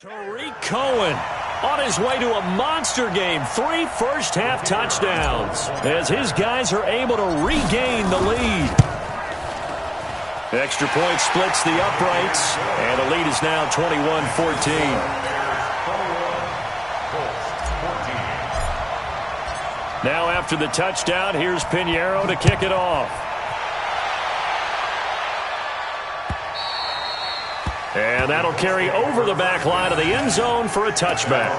Tariq Cohen on his way to a monster game. 3 first-half touchdowns as his guys are able to regain the lead. Extra point splits the uprights, and the lead is now 21-14. Now after the touchdown, here's Pinheiro to kick it off. And that'll carry over the back line of the end zone for a touchback.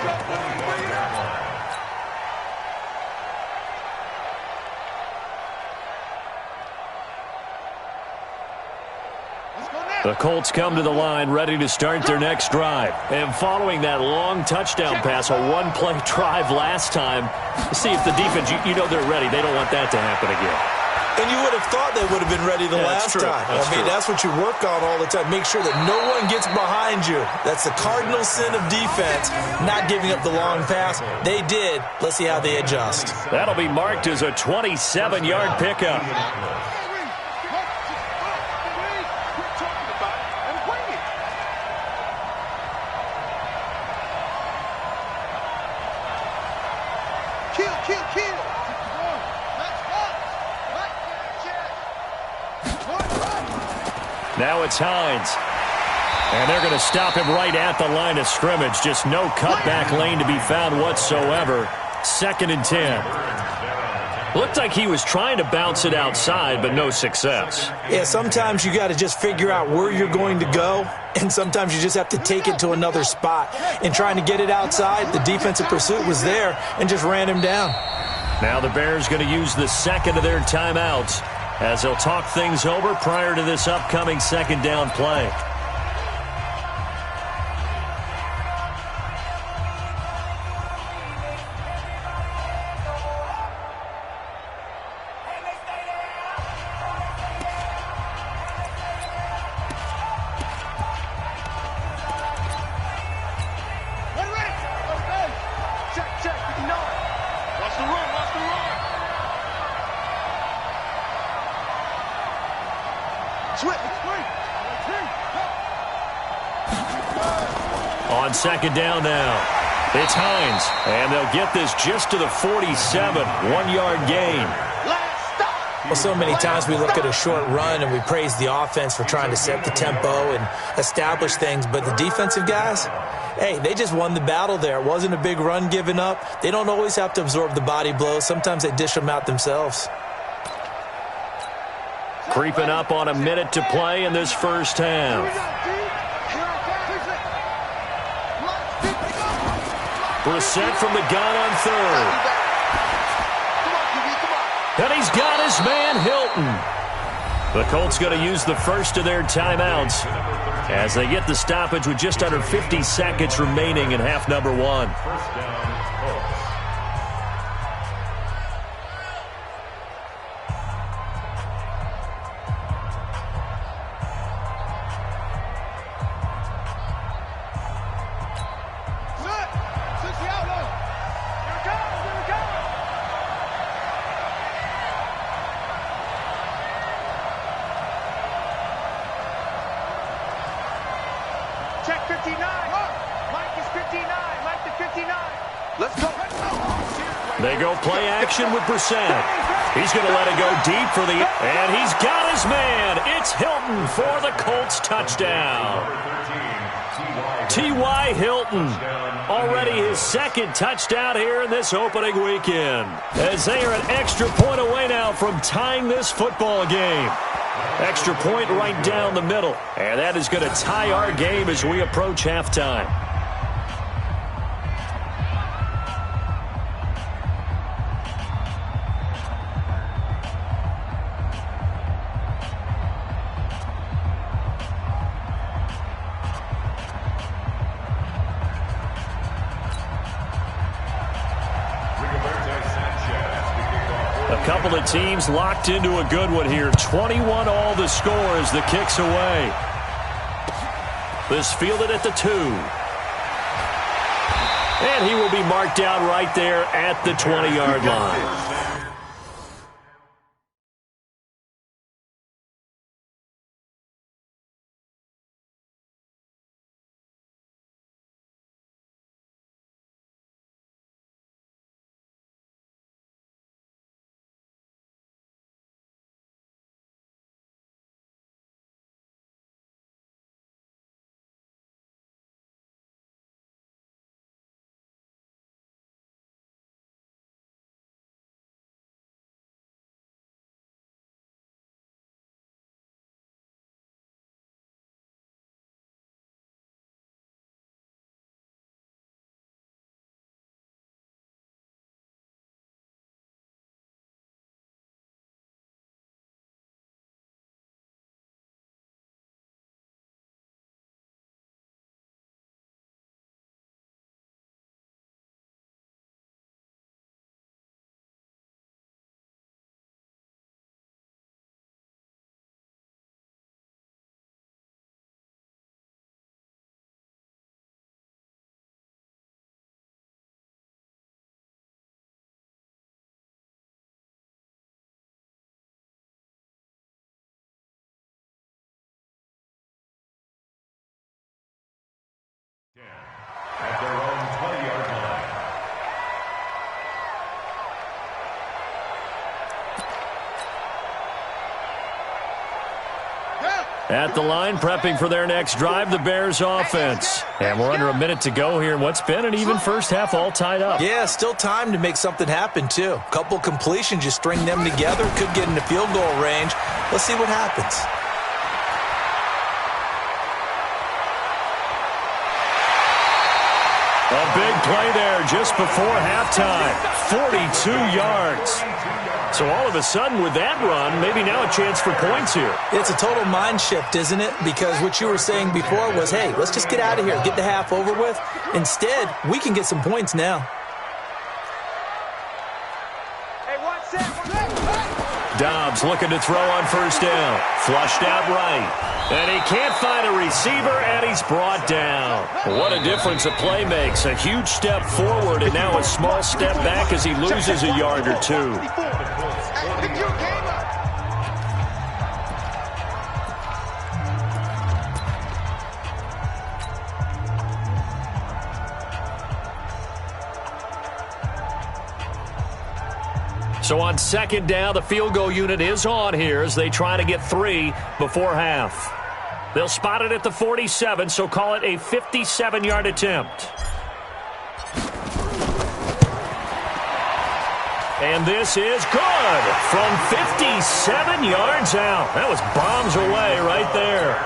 The Colts come to the line ready to start their next drive. And following that long touchdown pass, a one-play drive last time, see if the defense, you know they're ready. They don't want that to happen again. And you would have thought they would have been ready the last time. That's what you work on all the time. Make sure that no one gets behind you. That's the cardinal sin of defense, not giving up the long pass. They did. Let's see how they adjust. That'll be marked as a 27-yard pickup. Now it's Hines. And they're going to stop him right at the line of scrimmage. Just no cutback lane to be found whatsoever. 2nd and 10. Looked like he was trying to bounce it outside, but no success. Yeah, sometimes you got to just figure out where you're going to go, and sometimes you just have to take it to another spot. And trying to get it outside, the defensive pursuit was there and just ran him down. Now the Bears going to use the second of their timeouts as they'll talk things over prior to this upcoming 2nd down play. On 2nd down now, it's Hines, and they'll get this just to the 47, 1-yard gain. Well, so many times we look at a short run and we praise the offense for trying to set the tempo and establish things, but the defensive guys, hey, they just won the battle there. It wasn't a big run given up. They don't always have to absorb the body blows. Sometimes they dish them out themselves. Creeping up on a minute to play in this first half. Brissett from the gun on 3rd. And he's got his man, Hilton. The Colts going to use the first of their timeouts as they get the stoppage with just under 50 seconds remaining in half number 1. Check 59. Mike is 59. Mike the 59. Let's go. They go play action with Brissett. He's going to let it go deep for the... And he's got his man. It's Hilton for the Colts touchdown. T.Y. Hilton. Already his 2nd touchdown here in this opening weekend. As they are an extra point away now from tying this football game. Extra point right down the middle. And that is going to tie our game as we approach halftime. A couple of teams locked into a good one here. 21 all the score as the kick's away. This fielded at the 2. And he will be marked down right there at the 20-yard line. At their own 20-yard line. At the line, prepping for their next drive, the Bears offense. And we're under a minute to go here in what's been an even first half, all tied up. Yeah, still time to make something happen, too. A couple completions, you string them together, could get into field goal range. Let's see what happens. A big play there just before halftime. 42 yards. So all of a sudden with that run, maybe now a chance for points here. It's a total mind shift, isn't it? Because what you were saying before was, hey, let's just get out of here, get the half over with. Instead, we can get some points now. Dobbs looking to throw on first down. Flushed out right. And he can't find a receiver, and he's brought down. What a difference a play makes. A huge step forward, and now a small step back as he loses a yard or two. So on second down, the field goal unit is on here as they try to get 3 before half. They'll spot it at the 47, so call it a 57-yard attempt. And this is good from 57 yards out. That was bombs away right there.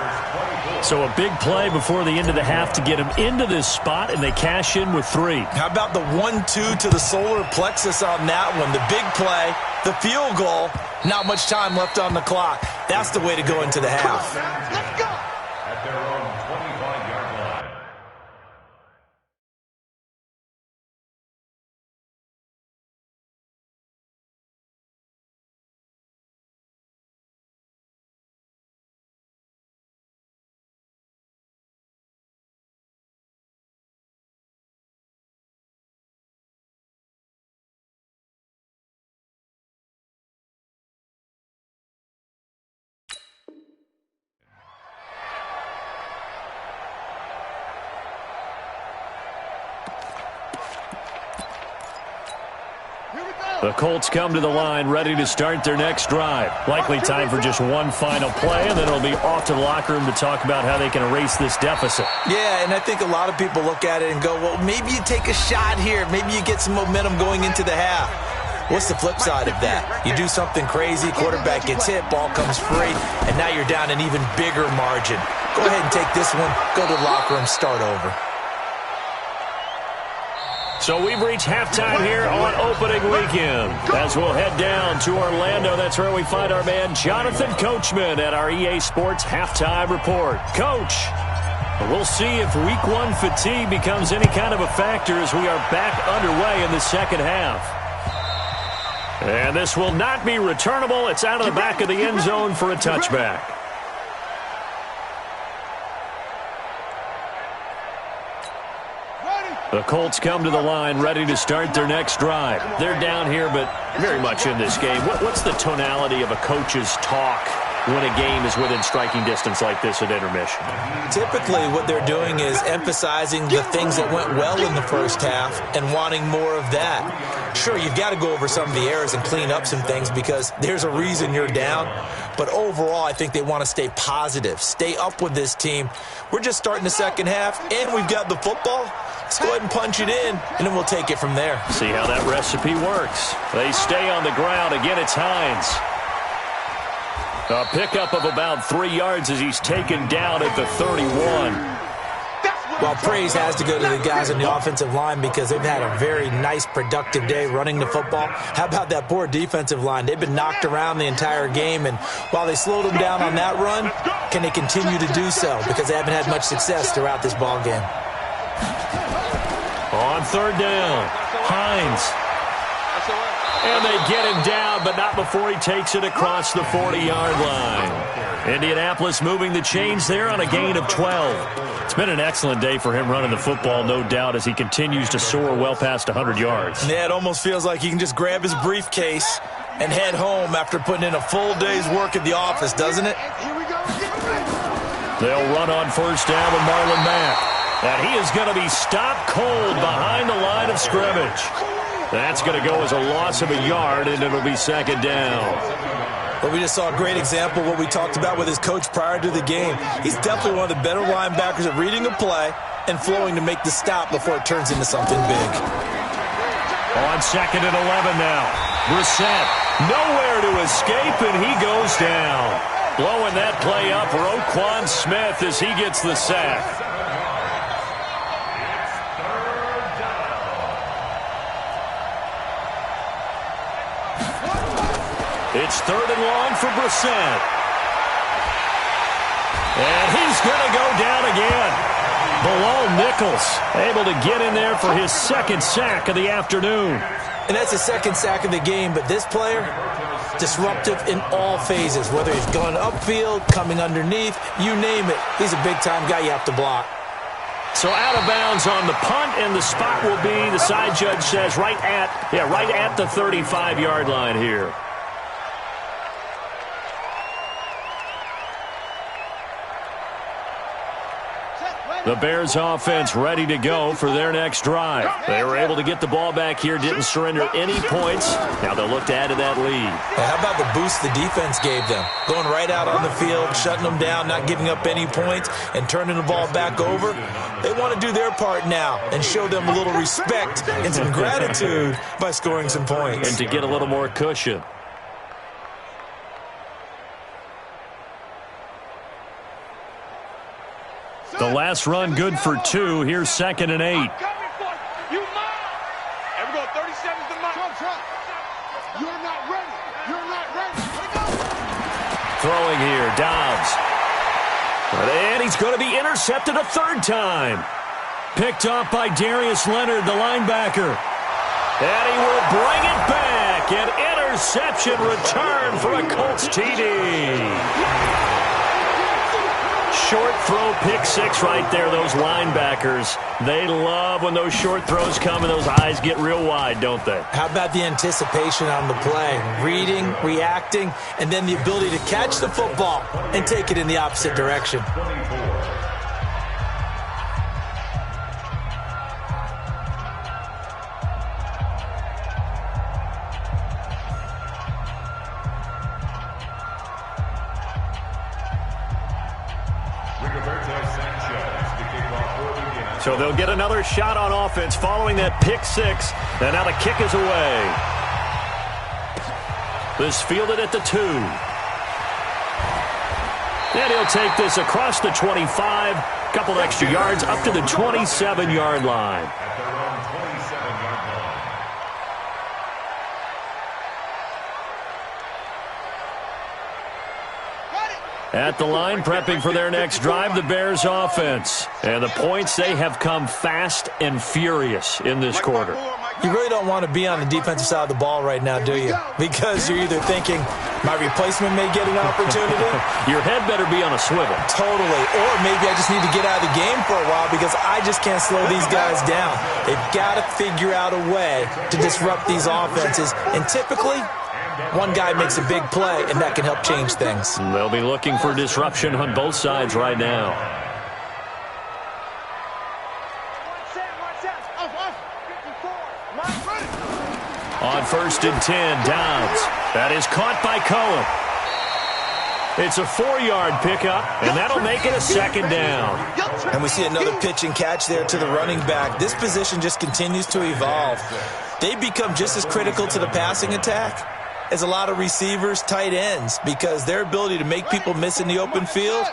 So a big play before the end of the half to get him into this spot, and they cash in with 3. How about the 1-2 to the solar plexus on that one? The big play, the field goal, not much time left on the clock. That's the way to go into the half. Let's go. At their own 25-yard line. The Colts come to the line ready to start their next drive. Likely time for just one final play, and then it'll be off to the locker room to talk about how they can erase this deficit. Yeah, and I think a lot of people look at it and go, well, maybe you take a shot here. Maybe you get some momentum going into the half. What's the flip side of that? You do something crazy, quarterback gets hit, ball comes free, and now you're down an even bigger margin. Go ahead and take this one, go to the locker room, start over. So we've reached halftime here on opening weekend. As we'll head down to Orlando, that's where we find our man Jonathan Coachman at our EA Sports Halftime Report. Coach, we'll see if Week 1 fatigue becomes any kind of a factor as we are back underway in the second half. And this will not be returnable. It's out of the back of the end zone for a touchback. The Colts come to the line ready to start their next drive. They're down here, but very much in this game. What's the tonality of a coach's talk when a game is within striking distance like this at intermission? Typically, what they're doing is emphasizing the things that went well in the first half and wanting more of that. Sure, you've got to go over some of the errors and clean up some things because there's a reason you're down. But overall, I think they want to stay positive, stay up with this team. We're just starting the second half, and we've got the football. Let's go ahead and punch it in, and then we'll take it from there. See how that recipe works. They stay on the ground. Again, it's Hines. A pickup of about 3 yards as he's taken down at the 31. Well, praise has to go to the guys on the offensive line because they've had a very nice, productive day running the football. How about that poor defensive line? They've been knocked around the entire game, and while they slowed them down on that run, can they continue to do so? Because they haven't had much success throughout this ball game. On third down, Hines. And they get him down, but not before he takes it across the 40-yard line. Indianapolis moving the chains there on a gain of 12. It's been an excellent day for him running the football, no doubt, as he continues to soar well past 100 yards. Yeah, it almost feels like he can just grab his briefcase and head home after putting in a full day's work at the office, doesn't it? They'll run on first down with Marlon Mack. And he is going to be stopped cold behind the line of scrimmage. That's going to go as a loss of a yard, and it'll be second down. Well, we just saw a great example of what we talked about with his coach prior to the game. He's definitely one of the better linebackers at reading a play and flowing to make the stop before it turns into something big. On second and 11 now. Brissett nowhere to escape, and he goes down. Blowing that play up, Roquan Smith, as he gets the sack. It's third and long for Brissett. And he's going to go down again. Bilal Nichols able to get in there for his second sack of the afternoon. And that's the second sack of the game, but this player, disruptive in all phases, whether he's going upfield, coming underneath, you name it. He's a big-time guy you have to block. So out of bounds on the punt, and the spot will be, the side judge says, right at the 35-yard line here. The Bears offense ready to go for their next drive. They were able to get the ball back here, didn't surrender any points. Now they'll look to add to that lead. How about the boost the defense gave them? Going right out on the field, shutting them down, not giving up any points, and turning the ball back over. They want to do their part now and show them a little respect and some gratitude by scoring some points. And to get a little more cushion. The last run good for 2. Here's second and 8. You mine. And we go 30 seconds to mine. You're not ready. You're not ready. Throwing here, Dobbs. And he's going to be intercepted a third time. Picked off by Darius Leonard, the linebacker. And he will bring it back. An interception return for a Colts TD. Short throw, pick six right there. Those linebackers, they love when those short throws come and those eyes get real wide, don't they? How about the anticipation on the play? Reading, reacting, and then the ability to catch the football and take it in the opposite direction. So they'll get another shot on offense following that pick six. And now the kick is away. This fielded at the 2. And he'll take this across the 25. Couple extra yards up to the 27-yard line. At the line, prepping for their next drive, the Bears offense. And the points, they have come fast and furious in this quarter. You really don't want to be on the defensive side of the ball right now, do you? Because you're either thinking, my replacement may get an opportunity. Your head better be on a swivel. Totally. Or maybe I just need to get out of the game for a while because I just can't slow these guys down. They've got to figure out a way to disrupt these offenses. And typically, one guy makes a big play, and that can help change things. They'll be looking for disruption on both sides right now. On first and 10, Downs. That is caught by Cohen. It's a 4-yard pickup, and that'll make it a second down. And we see another pitch and catch there to the running back. This position just continues to evolve. They become just as critical to the passing attack as a lot of receivers, tight ends, because their ability to make people miss in the open field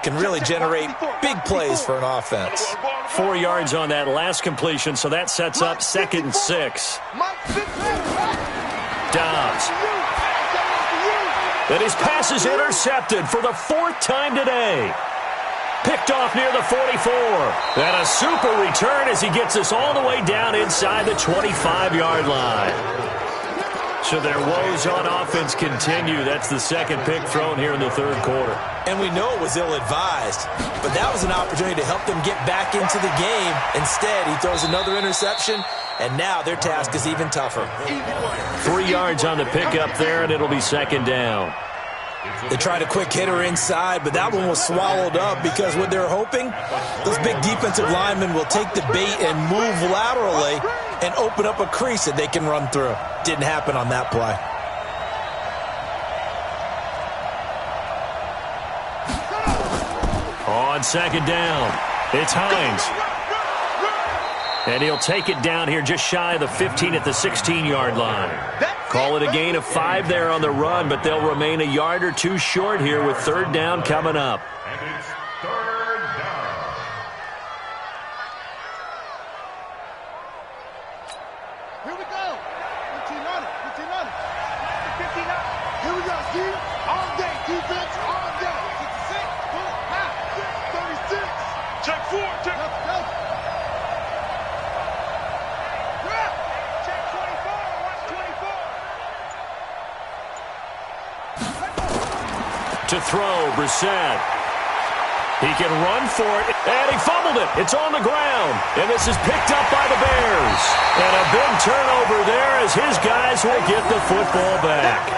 can really generate big plays for an offense. 4 yards on that last completion, so that sets up second and 6. Dobbs. And his pass is intercepted for the 4th time today. Picked off near the 44. And a super return as he gets us all the way down inside the 25-yard line. So their woes on offense continue. That's the second pick thrown here in the third quarter. And we know it was ill-advised, but that was an opportunity to help them get back into the game. Instead, he throws another interception, and now their task is even tougher. 3 yards on the pickup there, and it'll be second down. They tried a quick hitter inside, but that one was swallowed up because what they're hoping, those big defensive linemen will take the bait and move laterally and open up a crease that they can run through. Didn't happen on that play. On second down, it's Hines. And he'll take it down here just shy of the 15 at the 16-yard line. Call it a gain of 5 there on the run, but they'll remain a yard or two short here with third down coming up. And it's third down. Here we go. 15 on it. 59. Here we go, Steve. All day defense, all day. 66, 36. Check 4. Check. Go. Check 24. Watch 24. To throw, Brissett. He can run for it, and he fumbled it. It's on the ground, and this is picked up by the Bears. And a big turnover there as his guys will get the football back.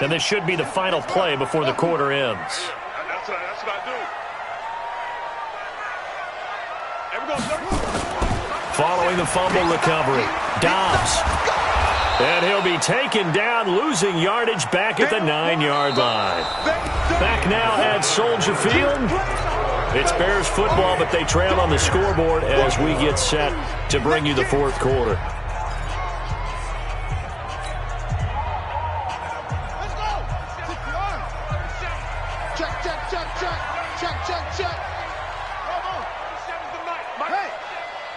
And this should be the final play before the quarter ends. That's what I do. Following the fumble recovery, Dobbs. And he'll be taken down, losing yardage back at the 9-yard line. Back now at Soldier Field. It's Bears football, but they trail on the scoreboard as we get set to bring you the fourth quarter.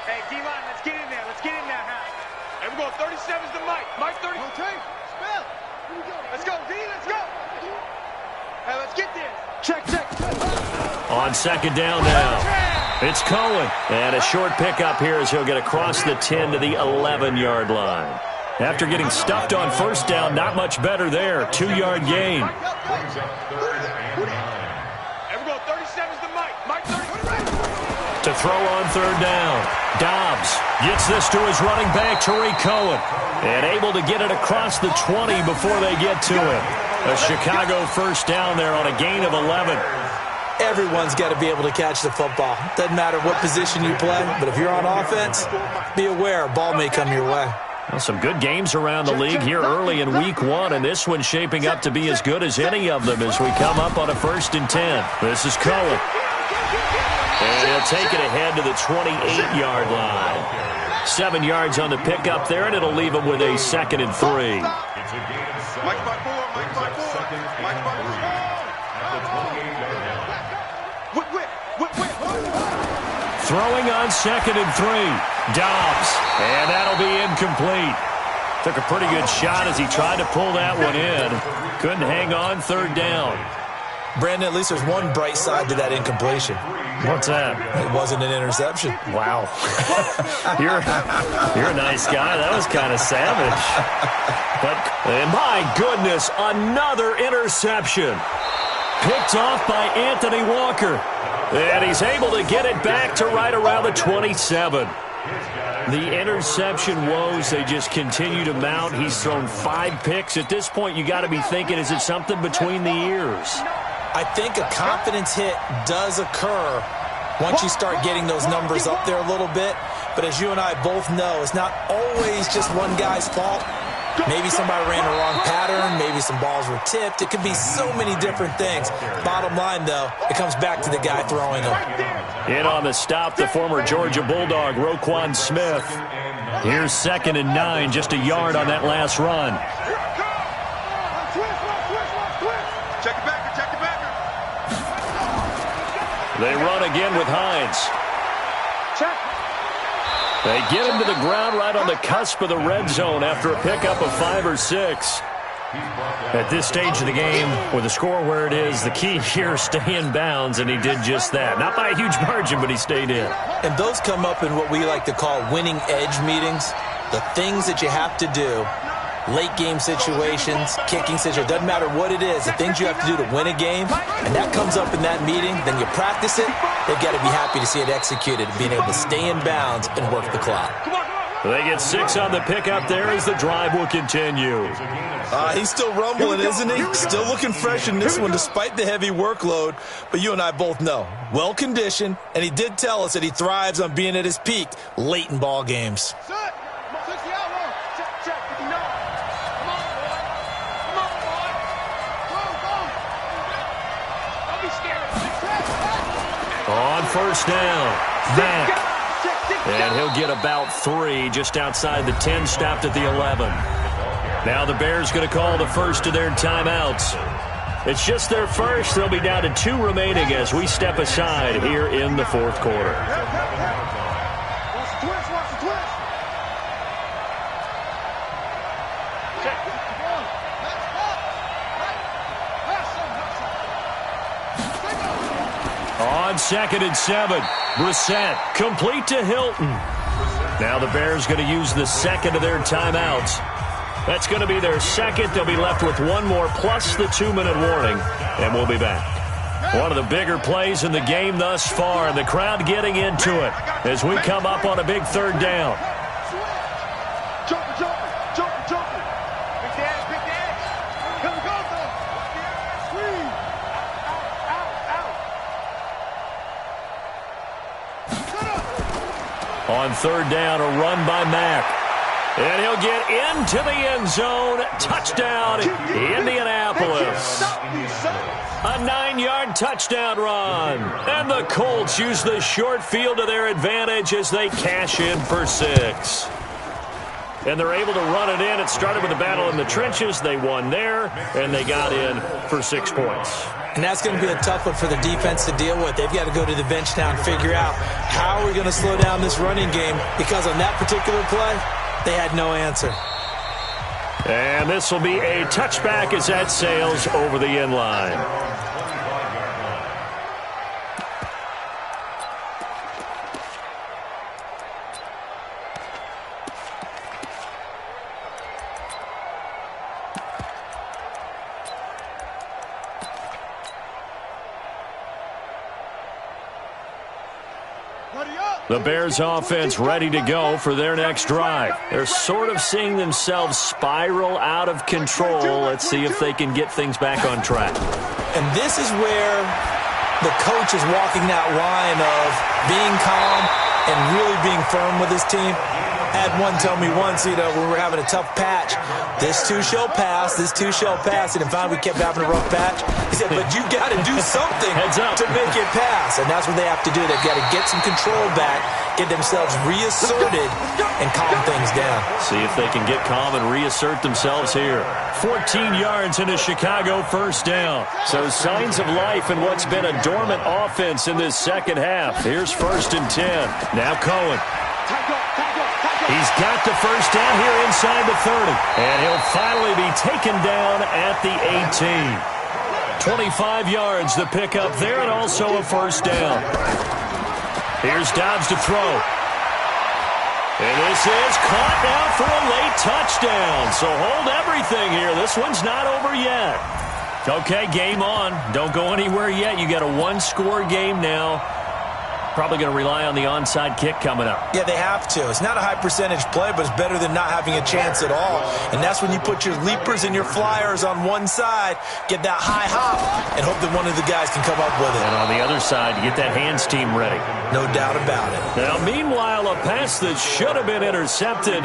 Hey, D-line, let's get in there. Let's get in there, huh? Hey, we're going 37's the Mike. Mike 30. Okay, spell. Here we go. Let's go, D, let's go. Hey, let's get this. Check. On second down now, it's Cohen. And a short pickup here as he'll get across the 10 to the 11-yard line. After getting stuffed on first down, not much better there. 2-yard gain. Brings up third and 9. Hey, we're going 37's the Mike. Mike 30. To throw on third down, Dobbs gets this to his running back, Tariq Cohen, and able to get it across the 20 before they get to him. A Chicago first down there on a gain of 11. Everyone's got to be able to catch the football. Doesn't matter what position you play, but if you're on offense, be aware, a ball may come your way. Well, some good games around the league here early in week 1, and this one's shaping up to be as good as any of them as we come up on a 1st and 10. This is Cohen. And he'll take it ahead to the 28-yard line. 7 yards on the pickup there, and it'll leave him with a 2nd and 3. It's a gain of 7. Mike by 4. Second and 3 at the 28-yard line. Throwing on 2nd and 3. Dobbs. And that'll be incomplete. Took a pretty good shot as he tried to pull that one in. Couldn't hang on third down. Brandon, at least there's one bright side to that incompletion. What's that? It wasn't an interception. Wow. You're a nice guy. That was kind of savage. But my goodness, another interception. Picked off by Anthony Walker. And he's able to get it back to right around the 27. The interception woes, they just continue to mount. He's thrown 5 picks. At this point, you got to be thinking, is it something between the ears? I think a confidence hit does occur once you start getting those numbers up there a little bit. But as you and I both know, it's not always just one guy's fault. Maybe somebody ran the wrong pattern. Maybe some balls were tipped. It could be so many different things. Bottom line, though, it comes back to the guy throwing them. In on the stop, the former Georgia Bulldog, Roquan Smith. Here's 2nd and 9, just a yard on that last run. Check it back. They run again with Hines. Check. They get him to the ground right on the cusp of the red zone after a pickup of 5 or 6. At this stage of the game, with the score where it is, the key here, stay in bounds, and he did just that. Not by a huge margin, but he stayed in. And those come up in what we like to call winning edge meetings. The things that you have to do, late game situations, kicking situations, doesn't matter what it is, the things you have to do to win a game, and that comes up in that meeting, then you practice it, they've got to be happy to see it executed, being able to stay in bounds and work the clock. Come on. They get 6 on the pickup there as the drive will continue. He's still rumbling, isn't he? Still looking fresh in this one despite the heavy workload. But you and I both know, well-conditioned, and he did tell us that he thrives on being at his peak late in ball games. On first down, Mack. And he'll get about 3 just outside the 10, stopped at the 11. Now the Bears going to call the first of their timeouts. It's just their first. They'll be down to 2 remaining as we step aside here in the fourth quarter. On 2nd and 7, Brissett complete to Hilton. Now the Bears going to use the second of their timeouts. That's going to be their second. They'll be left with 1 more plus the 2-minute warning, and we'll be back. One of the bigger plays in the game thus far, and the crowd getting into it as we come up on a big 3rd down. On 3rd down, a run by Mack. And he'll get into the end zone. Touchdown, Indianapolis. A 9-yard touchdown run. And the Colts use the short field to their advantage as they cash in for 6. And they're able to run it in. It started with a battle in the trenches. They won there, and they got in for 6 points. And that's going to be a tough one for the defense to deal with. They've got to go to the bench now and figure out how are we going to slow down this running game, because on that particular play, they had no answer. And this will be a touchback as that sails over the end line. The Bears offense ready to go for their next drive. They're sort of seeing themselves spiral out of control. Let's see if they can get things back on track. And this is where the coach is walking that line of being calm and really being firm with his team. I had one tell me once, when we were having a tough patch, this too shall pass, this too shall pass. And if we kept having a rough patch, he said, but you got to do something to make it pass. And that's what they have to do. They've got to get some control back, get themselves reasserted, and calm things down. See if they can get calm and reassert themselves here. 14 yards in a Chicago first down. So signs of life in what's been a dormant offense in this second half. Here's 1st and 10. Now Cohen. He's got the first down here inside the 30. And he'll finally be taken down at the 18. 25 yards the pickup there, and also a first down. Here's Dobbs to throw. And this is caught now for a late touchdown. So hold everything here. This one's not over yet. Okay, game on. Don't go anywhere yet. You got a 1-score game now. Probably going to rely on the onside kick coming up. Yeah, they have to. It's not a high percentage play, but it's better than not having a chance at all. And that's when you put your leapers and your flyers on one side, get that high hop, and hope that one of the guys can come up with it. And on the other side, you get that hands team ready. No doubt about it. Now, meanwhile, a pass that should have been intercepted,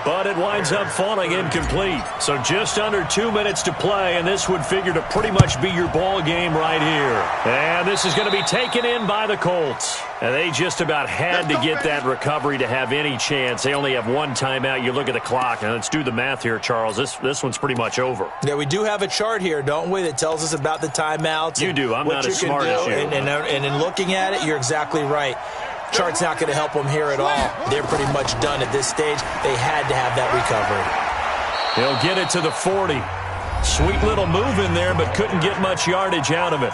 but it winds up falling incomplete. So just under 2 minutes to play, and this would figure to pretty much be your ball game right here. And this is going to be taken in by the Colts. And they just about had to get that recovery to have any chance. They only have 1 timeout. You look at the clock, and let's do the math here, Charles. This one's pretty much over. Yeah, we do have a chart here, don't we, that tells us about the timeouts. You do. I'm not as smart as you. And in looking at it, you're exactly right. Chart's not going to help them here at all. They're pretty much done at this stage. They had to have that recovery. He'll get it to the 40. Sweet little move in there, but couldn't get much yardage out of it.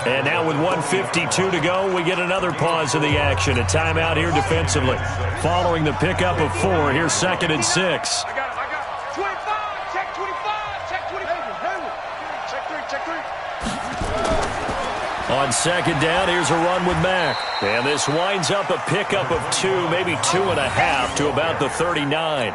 And now with 1:52 to go, we get another pause in the action. A timeout here defensively. Following the pickup of 4, here's 2nd and 6. I got it. 25. Check 25. Check 25. Check 3. Check 3. On second down, here's a run with Mack. And this winds up a pickup of 2, maybe 2.5 to about the 39.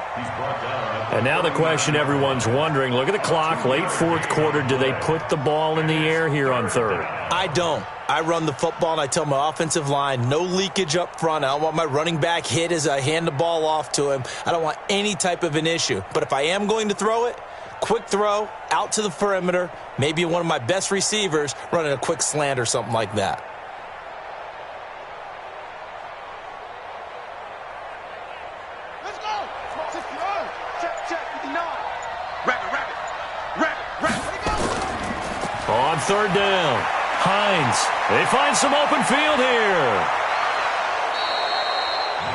And now the question everyone's wondering, look at the clock, late fourth quarter, do they put the ball in the air here on third? I don't. I run the football, and I tell my offensive line, no leakage up front. I don't want my running back hit as I hand the ball off to him. I don't want any type of an issue. But if I am going to throw it, quick throw, out to the perimeter, maybe one of my best receivers running a quick slant or something like that. Let's go. 69. Check, 59. Rabbit. On third down, Hines. They find some open field here.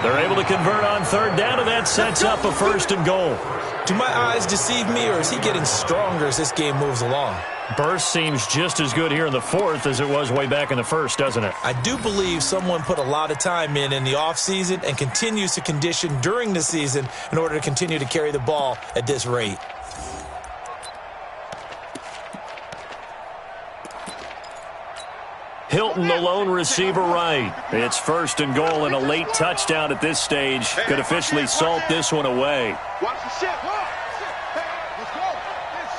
They're able to convert on third down, and that sets up a first and goal. Do my eyes deceive me, or is he getting stronger as this game moves along? Burst seems just as good here in the fourth as it was way back in the first, doesn't it? I do believe someone put a lot of time in the offseason and continues to condition during the season in order to continue to carry the ball at this rate. Hilton, the lone receiver right. It's first and goal, and a late touchdown at this stage could officially salt this one away. Watch the ship. Let's go. Let's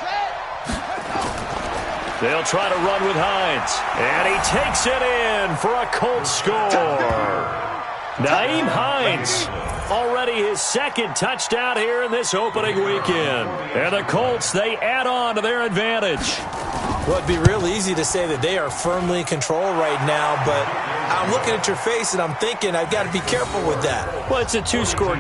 go. They'll try to run with Hines, and he takes it in for a Colts score. Nyheim Hines, already his second touchdown here in this opening weekend. And the Colts, they add on to their advantage. Well, it'd be real easy to say that they are firmly in control right now, but I'm looking at your face and I'm thinking I've got to be careful with that. Well, it's a two-score